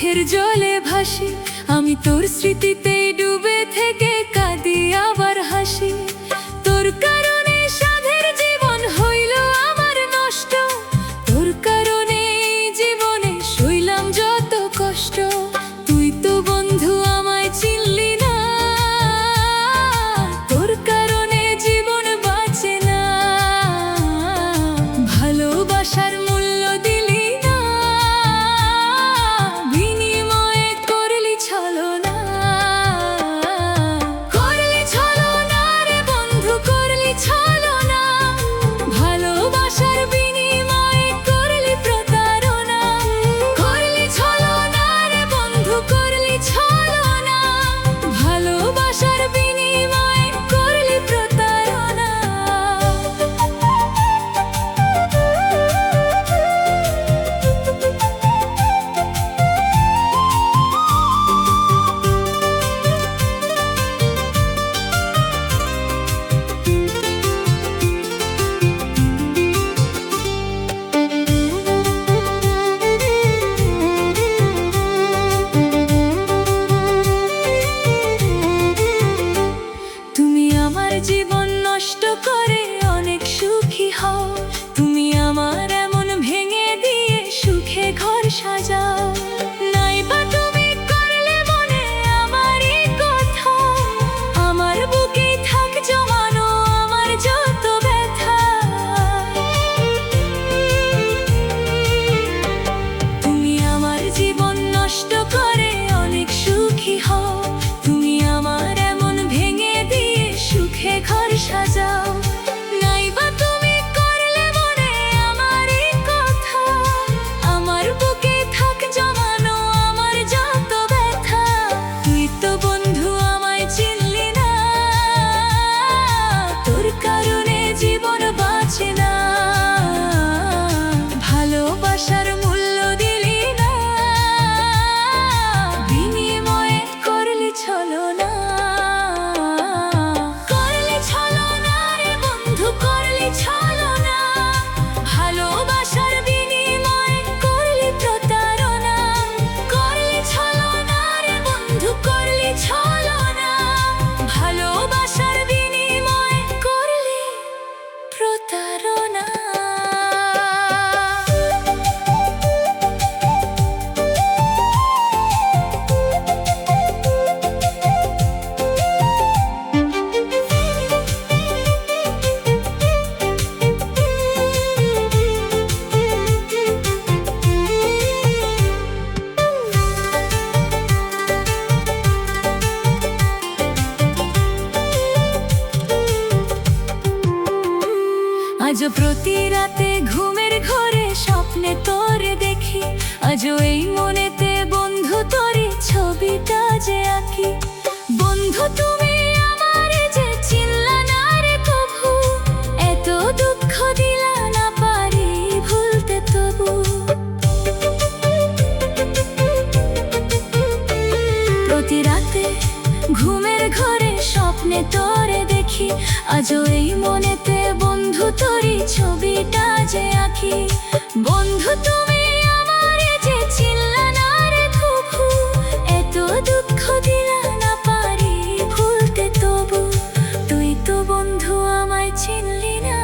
চোখের জলে ভাসি, আমি তোর স্মৃতিতে ডুবে থেকে কাঁদি আবার হাসি। তোর কারণে সাধের জীবন হইল আমার নষ্ট, তোর কারণে এই জীবনে সইলাম যত কষ্ট। তুই তো বন্ধু আমায় চিনলি না, তোর কারণে জীবন বাঁচে না। ভালোবাসার মূল্য দিলি না, বিনিময়ে করলি ছলনা। করলি ছলনা রে বন্ধু, করলি ছলনা। ভালোবাসার বিনিময়ে করলি প্রতারণা। করলি ছলনা রে বন্ধু, করলি ছলনা। ভালোবাসার বিনিময়ে করলি প্রতারণা। তুমি আমার জীবন নষ্ট করে অনেক সুখী হও, তুমি আমার এমন ভেঙে দিয়ে সুখে ঘর সাজাও। নাইবা তুমি করলে মনে আমারই কথা, আমার বুকেই থাক জমানো আমার যত ব্যথা। তুমি আমার জীবন নষ্ট করে অনেক সুখী হও, তুমি আমার এমন ভেঙে দিয়ে সুখে ঘর সাজাও। নাইবা তুমি করলে মনে আমারই কথা, আমার বুকে থাক জমানো আমার যত ব্যথা। তুই তো বন্ধু আমায় চিনলি না, তোর কারণে জীবন বাঁচে না। ভালোবাসার মূল্য দিলি না, বিনিময়ে করলি ছলনা। করলি ছলনা রে বন্ধু, করলি ছলনা। ভালোবাসার বিনিময়ে করলি প্রতারণা। করলি ছলনা রে বন্ধু, করলি ছলনা। ভালোবাসার বিনিময়ে করলি প্রতারণা। আজও প্রতি রাতে ঘুমের ঘরে স্বপ্নে তোরে দেখি, আজও এই মনেতে বন্ধু তোরই ছবিটা যে আঁকি। বন্ধু তুমি আমারে যে চিনলা না রে কভু, এত দুঃখ দিলা না পারি ভুলতে তবু। প্রতি রাতে ঘুমের ঘরে স্বপ্নে তোরে দেখি, আজও এই মনেতে বন্ধু তোরই ছবিটা যে আঁকি। বন্ধু তুমি আমারে যে চিনলা না রে কভু, এত দুঃখ দিলা না পারি ভুলতে তবু। তুই তো বন্ধু আমায় চিনলি না,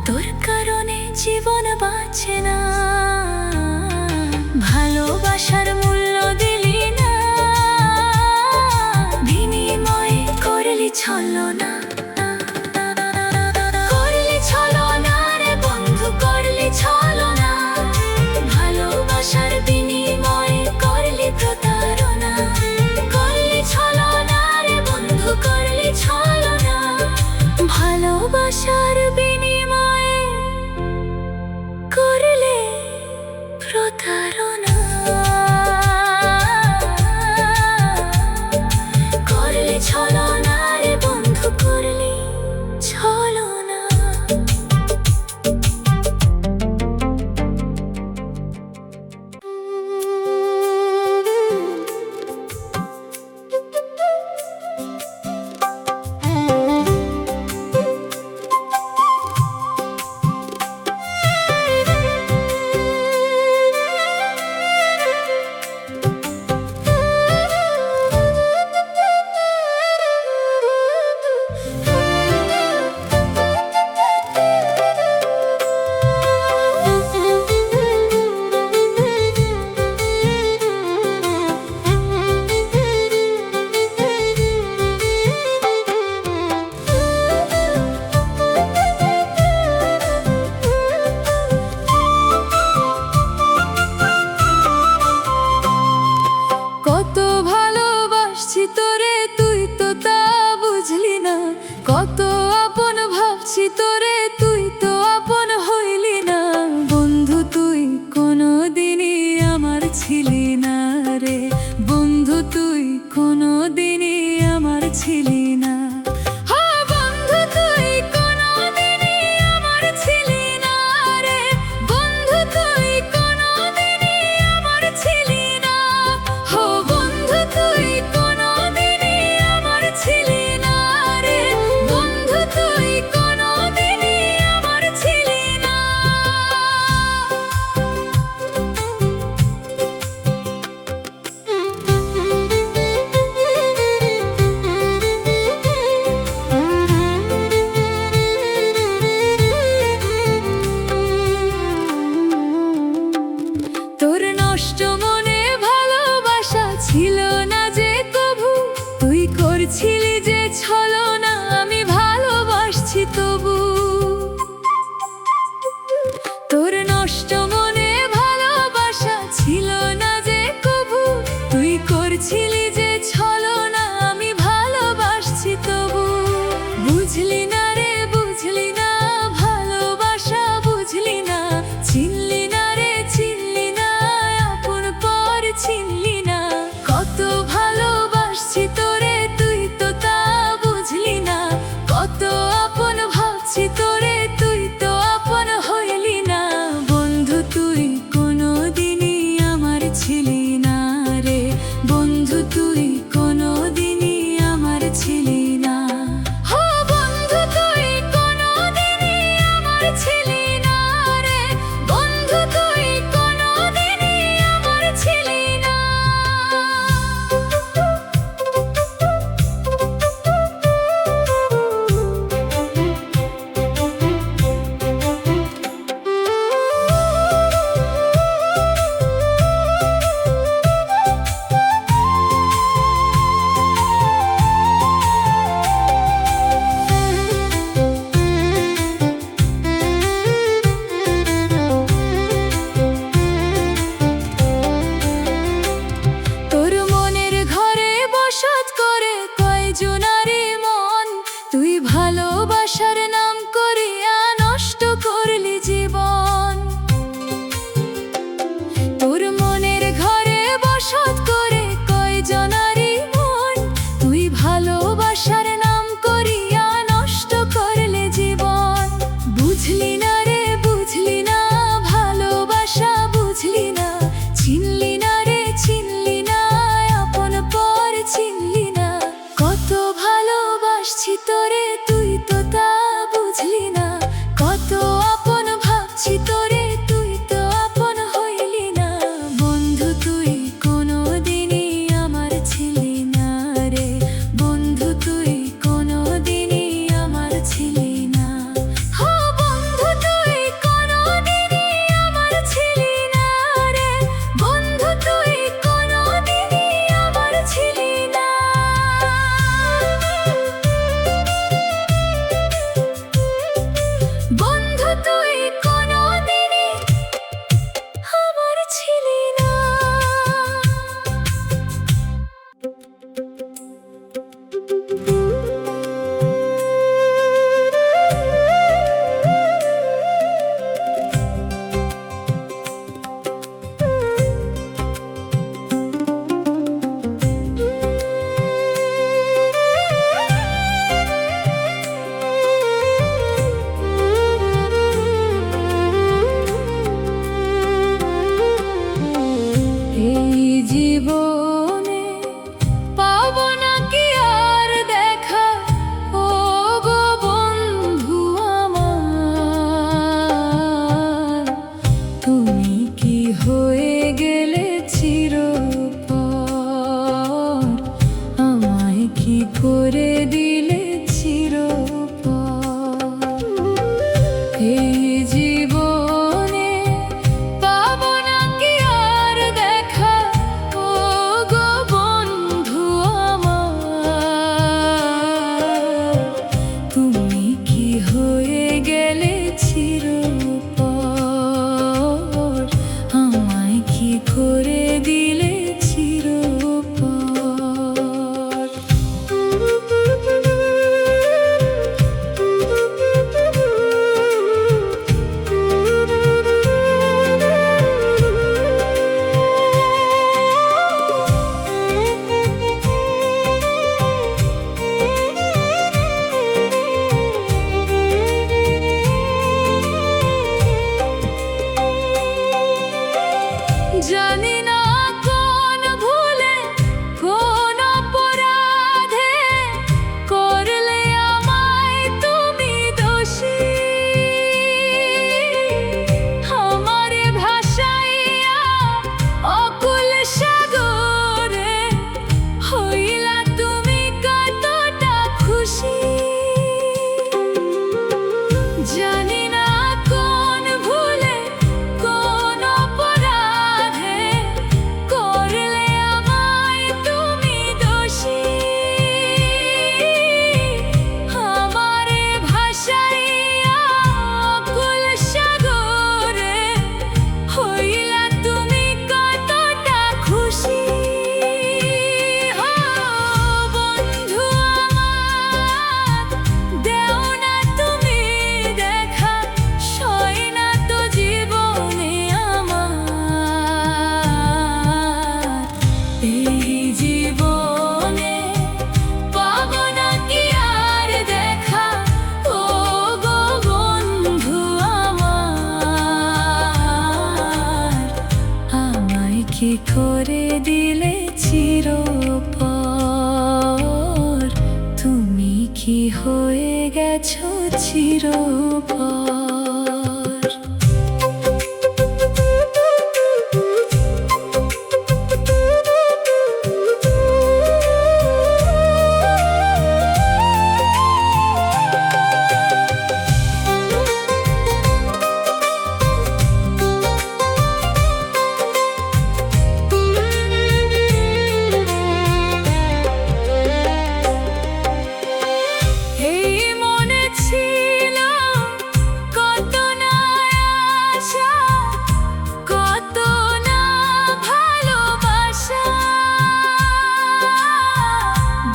তোর কারণে জীবন বাঁচে না। ভালোবাসার মূল্য দিলি না, বিনিময়ে করলি ছলনা। করলি ছলনা রে বন্ধু, করলি ছলনা। ভালোবাসার বিনিময়ে করলি প্রতারণা। করলি ছলনা রে বন্ধু, করলি ছলনা। ভালোবাসার বিনিময়ে করলি প্রতারণা। করলি ছলনা রে বন্ধু, করলি ছলনা। কত আপন ভাবছি তোরে, তুই তো আপন হইলি না। বন্ধু তুই কোনোদিনই আমার ছিলি না রে, বন্ধু তুই কোনোদিনই আমার ছিলি না। বন্ধু তুই কোনোদিনই আমার ছিলি না রে, বন্ধু তুই কোনোদিনই আমার ছিলি না। বন্ধু তুই কোনোদিনই আমার ছিলি না রে, বন্ধু তুই কোনোদিনই আমার ছিলি না। তোর নষ্ট মনে ভালোবাসা ছিল না যে কভু, তুই করছিলি যে ছলনা, আমি ভালোবাসছি তবু। তোর নষ্ট মনে ভালোবাসা ছিল না যে কভু, তুই করছিলি যে ছলনা, আমি ভালোবাসছি তবু। বুঝলি না রে, বুঝলি না ভালোবাসা, বুঝলি না, চিনলি না রে, চিনলি না, আপন পর চিনলি না। কত ভালোবাসছি তোরে, তুই তো তা বুঝলি না। কত আপন ভাবছি তোরে, তুই তো আপন হইলি না। বন্ধু তুই কোনোদিনই আমার ছিলি না রে, বন্ধু তুই কোনোদিনই আমার ছিলি না। বন্ধু তুই কোনোদিনই আমার ছিলি না রে, বন্ধু তুই কোনোদিনই আমার ছিলি না। তোর মনের ঘরে বসত করে কয়জনারে মন, তুই ভালোবাসার নাম করিয়া নষ্ট করলি জীবন। তোর মনের ঘরে বসত করে কয়জনারে মন, তুই ভালোবাসার নাম করিয়া নষ্ট করলে জীবন। বুঝলি না রে, বুঝলি না ভালোবাসা, বুঝলি না, চিনলি না রে, চিনলি না, আপন পর চিনলি না। কত ভালোবাসছি তোরে, তুই তো তা বুঝলি না। কত আপন ভাবছি তোরে, তুই তো আপন হইলি না। বন্ধু তুই কোনোদিনই আমার ছিলি না রে, বন্ধু তুই কোনোদিনই আমার ছিলি না। বন্ধু তুই কোনোদিনই আমার ছিলি না রে, বন্ধু তুই কোনোদিনই আমার ছিলি না। বন্ধু তুই কোনোদিনই আমার ছিলি না। এই জীবনে পাবো না কি আর দেখা, ও গো বন্ধু আমার। তুমি কি হয়ে গেলে চিরপর, আমায় কি করে দিলে চিরপর। এই জীবনে পাবো না কি আর দেখা, ও গো বন্ধু আমার। তুমি কি হয়ে গেলে চিরপর, আমায় কি করে দিলে চিরপর। চিরপর।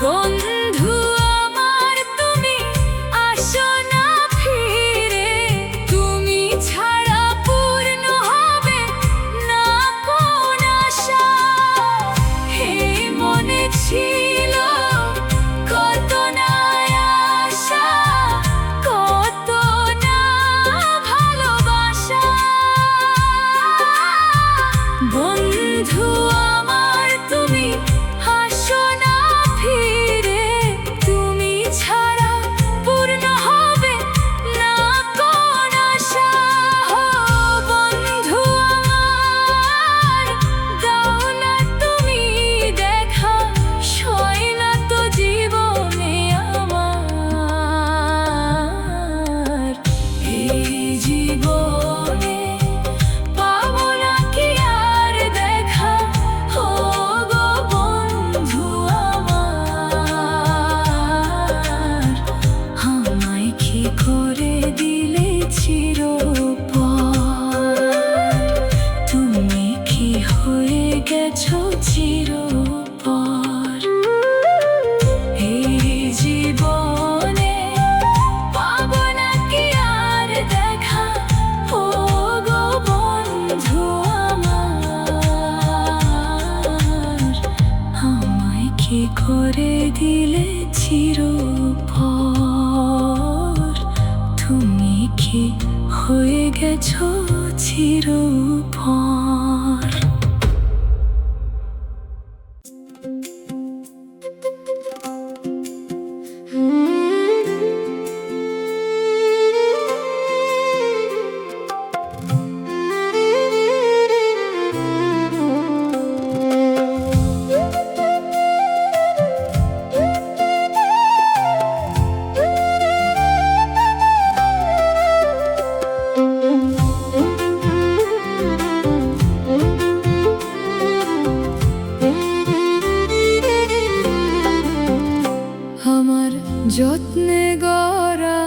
বন্ধু আমার তুমি আসো না ফিরে, তুমি ছাড়া পূর্ণ হবে না কোন আশা। এই মনে ছিল কত না আশা, কত না ভালোবাসা। বন্ধু আমার তুমি আসো না ফিরে, তুমি ছাড়া পূর্ণ হবে না কোন আশা। বন্ধু আমার দাও না তুমি দেখা, সয় না তো জীবনে আমার। এই জীবনে পাবো না কি আর দেখা, ও গো বন্ধু আমার। আমায় কি করে দিলে চিরপর, তুমি কি হয়ে গেছো চিরপর। এই জীবনে পাবো না কি আর দেখা, ও গো বন্ধু আমার। আমায় কি করে দিলে চিরপর, তুমি কি হয়ে গেছো চিরপর। আমার যত্নে গড়া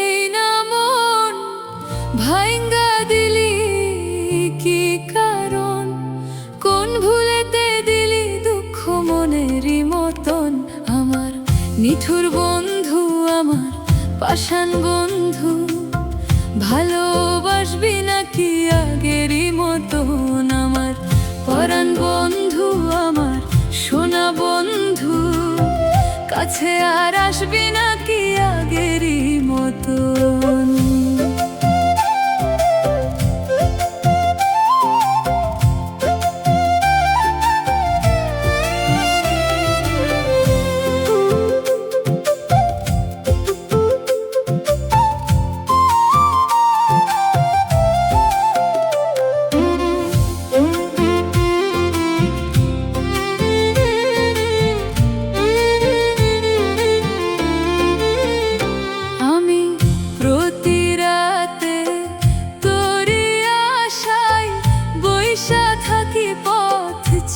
এই না মন ভাঙ্গা দিলি কি কারণ, কোন ভুলেতে দিলি দুঃখ মনেরই মতন। আমার নিঠুর বন্ধু, আমার পাষাণ বন্ধু, ভালোবাসবি নাকি আগেরই মতন। আমার পরাণ বন্ধু, আমার সোনা বন্ধু, কাছে আর আসবি নাকি আগেরই মতন।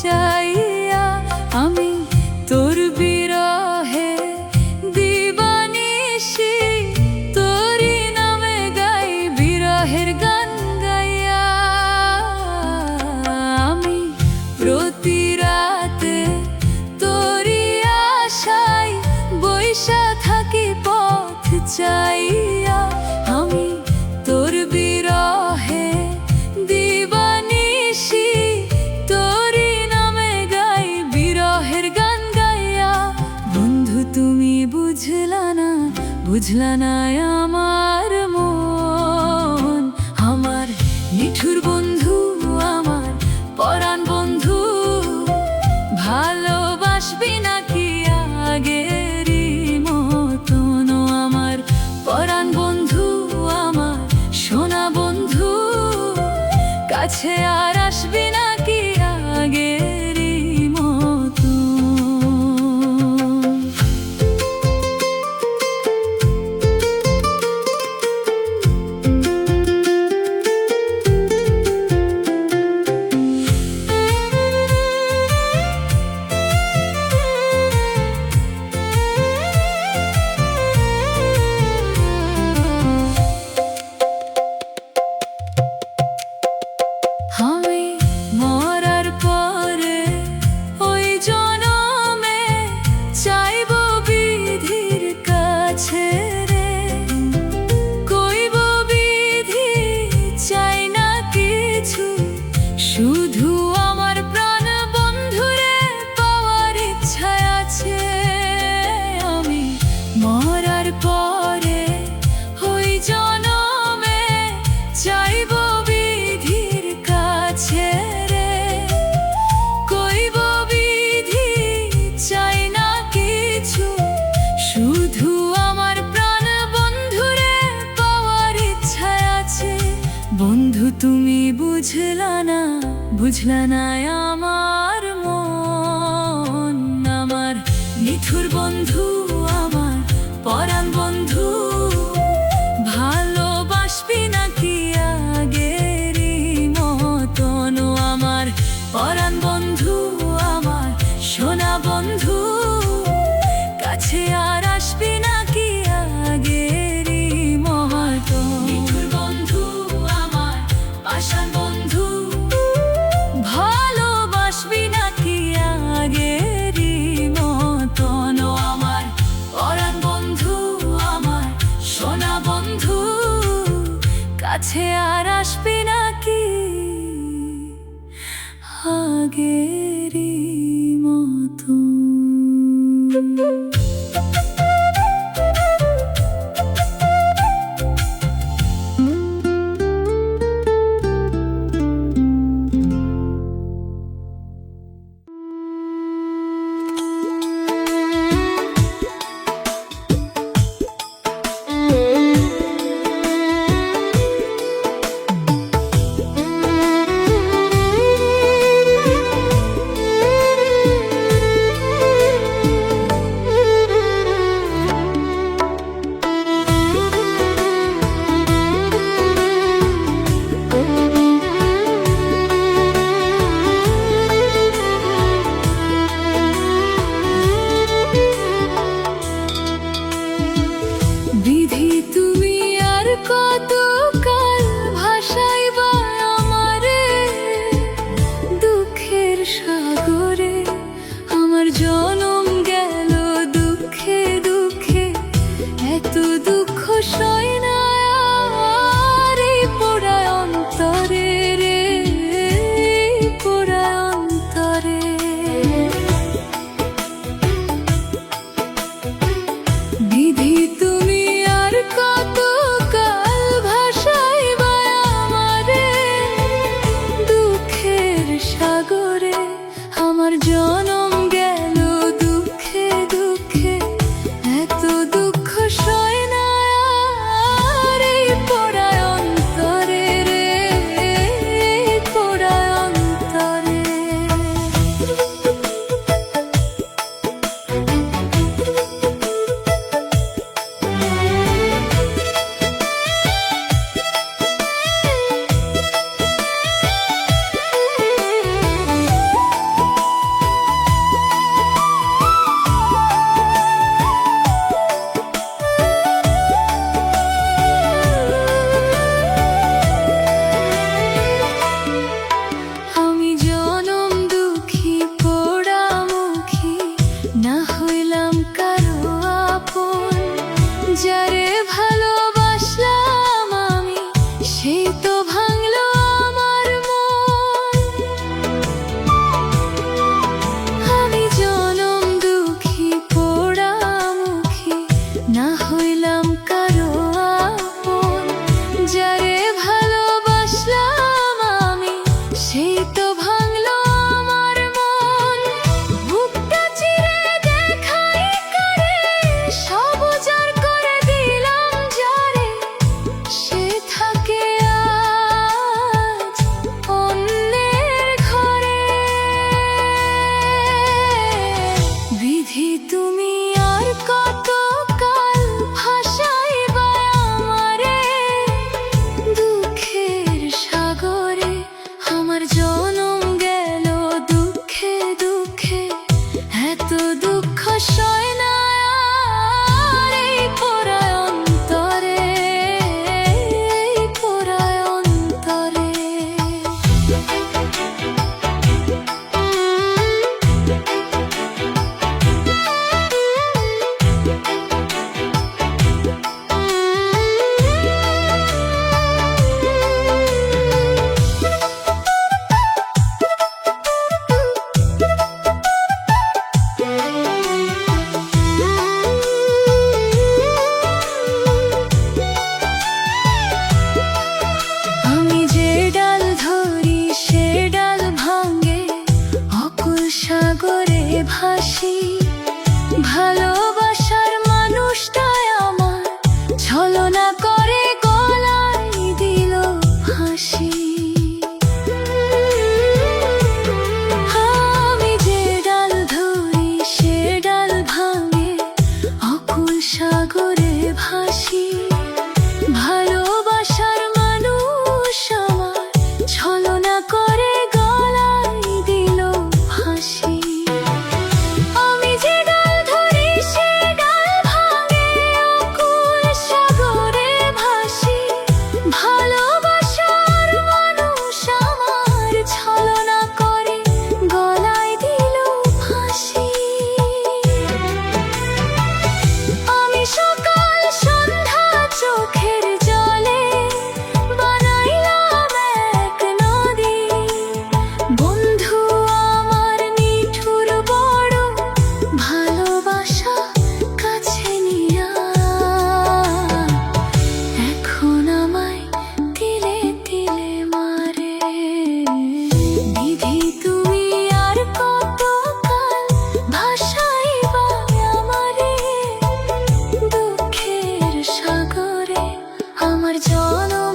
চাইয়া আমি তোর বিরহে দিবানিশি, তোরই নামে গাই বিরহের গান গাইয়া। আমি প্রতি রাতে তোরই আশায় বৈশা থাকি পথ চাইয়া। আমি তোর বিরহে দিবানিশি, তোরই নামে গাই বিরহের গান গাইয়া। বন্ধু তুমি বুঝলা না আমার মন, আমার নিঠুর বন্ধু, আমার পরাণ বন্ধু, ভালোবাসবি নাকি আগেরই মতন। আমার বুঝলা না আমার মন, আমার নিঠুর বন্ধু, আমার পরাণ বন্ধু। ভালোবাসবি নাকি আগেরই মতন? আমার পরাণ বন্ধু, আমার সোনা বন্ধু, কাছে আর আসবি নাকি আগেরই মতন? নিঠুর বন্ধু, আমার পাষাণ বন্ধু, ভালোবাসবি নাকি আগেরই মতন? আমার পরাণ বন্ধু, আমার সোনা বন্ধু, কাছে আর আসবি নাকি আগেরই মতন? বিধি তুমি আর কতকাল ভাসাইবা আমারে দুঃখের সাগরে? আমার জনম গেল দুঃখে দুঃখে, এত দুঃখ সয় না আর এই পোড়ায় অন্তরে রে, পোড়ায় অন্তরে। বিধি তুমি আর কতকাল ভাসাইবা আমারে দুঃখের সাগরে? আমার জনম গেল দুঃখে দুঃখে, এত দুঃখ সয় না আর এই পোড়ায় অন্তরে রে, পোড়ায় অন্তরে। আমি জনম দুঃখী পোড়ামুখী, না হইলাম কারো আপন। যারে ভালোবাসলাম আমি, সেই তো ভাঙলো আমার মন। আমি জনম দুঃখী পোড়ামুখী, না হইলাম কারো আপন। যারে ভালোবাসলাম আমি, সেই তো ভাঙলো আমার মন। বুকটা চিরে দেখাই করে সব উজাড় করে দিলাম জনম